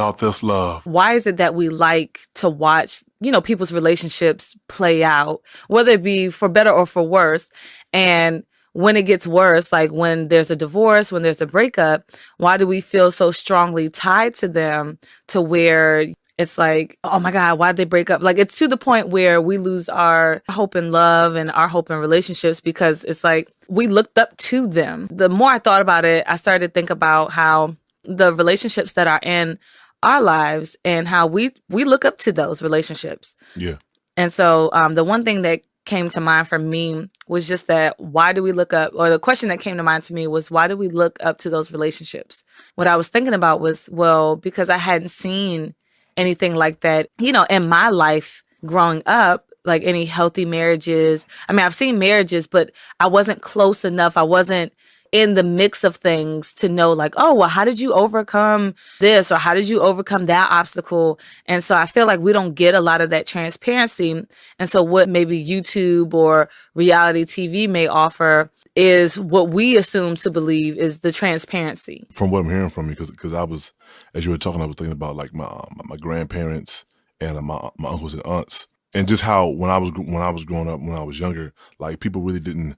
about this love? Why is it that we like to watch, people's relationships play out, whether it be for better or for worse? And when it gets worse, like when there's a divorce, when there's a breakup, why do we feel so strongly tied to them to where it's like, oh my God, why'd they break up? Like it's to the point where we lose our hope in love and our hope in relationships because it's like we looked up to them. The more I thought about it, I started to think about how the relationships that are in our lives and how we look up to those relationships. Yeah. And so the one thing that came to mind for me was just that why do we look up, or the question that came to mind to me was, why do we look up to those relationships? What I was thinking about was, well, because I hadn't seen anything like that, in my life growing up, like any healthy marriages. I mean, I've seen marriages, but I wasn't close enough. I wasn't in the mix of things to know like, oh, well, how did you overcome this? Or how did you overcome that obstacle? And so I feel like we don't get a lot of that transparency. And so what maybe YouTube or reality TV may offer is what we assume to believe is the transparency. From what I'm hearing from you, because I was, as you were talking, I was thinking about like my grandparents and my uncles and aunts, and just how when I was growing up, when I was younger, like people really didn't.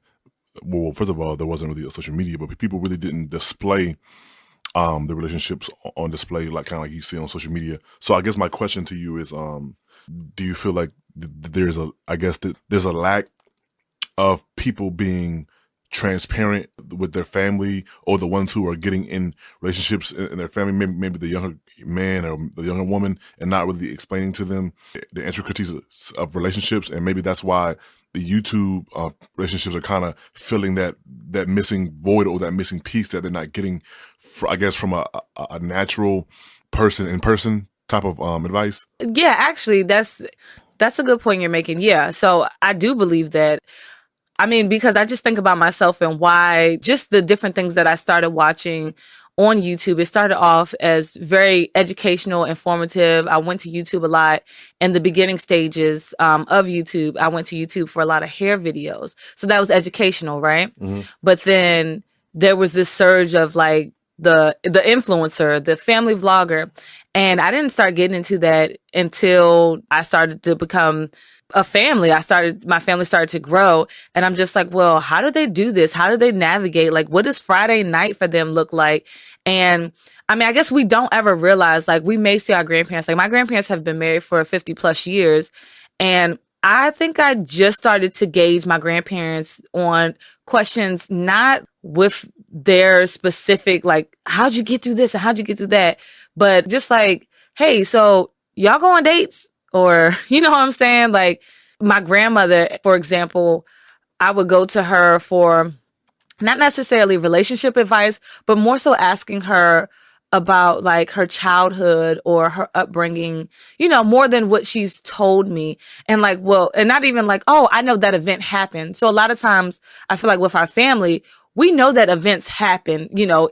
Well, first of all, there wasn't really a social media, but people really didn't display the relationships on display, like kind of like you see on social media. So I guess my question to you is, do you feel like there's a lack of people being transparent with their family, or the ones who are getting in relationships in their family, maybe the younger man or the younger woman, and not really explaining to them the intricacies of relationships, and maybe that's why the YouTube relationships are kind of filling that missing void or that missing piece that they're not getting, I guess, from a natural person in person type of advice. Yeah, actually, that's a good point you're making. Yeah, so I do believe that. I mean, because I just think about myself and why just the different things that I started watching on YouTube. It started off as very educational, informative. I went to YouTube a lot in the beginning stages of YouTube. I went to YouTube for a lot of hair videos. So that was educational, right? Mm-hmm. But then there was this surge of like the influencer, the family vlogger. And I didn't start getting into that until I started to become a family. My family started to grow, and I'm just like, well, how do they do this? How do they navigate? Like, what does Friday night for them look like? And I mean, I guess we don't ever realize, like, we may see our grandparents, like my grandparents have been married for 50 plus years. And I think I just started to gauge my grandparents on questions, not with their specific, like, how'd you get through this and how'd you get through that? But just like, hey, so y'all go on dates? Or, you know what I'm saying? Like my grandmother, for example, I would go to her for not necessarily relationship advice, but more so asking her about like her childhood or her upbringing, more than what she's told me. And like, well, and not even like, oh, I know that event happened. So a lot of times I feel like with our family, we know that events happen,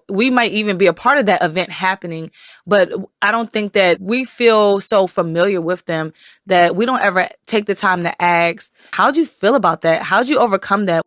we might even be a part of that event happening, but I don't think that we feel so familiar with them that we don't ever take the time to ask, how'd you feel about that? How'd you overcome that?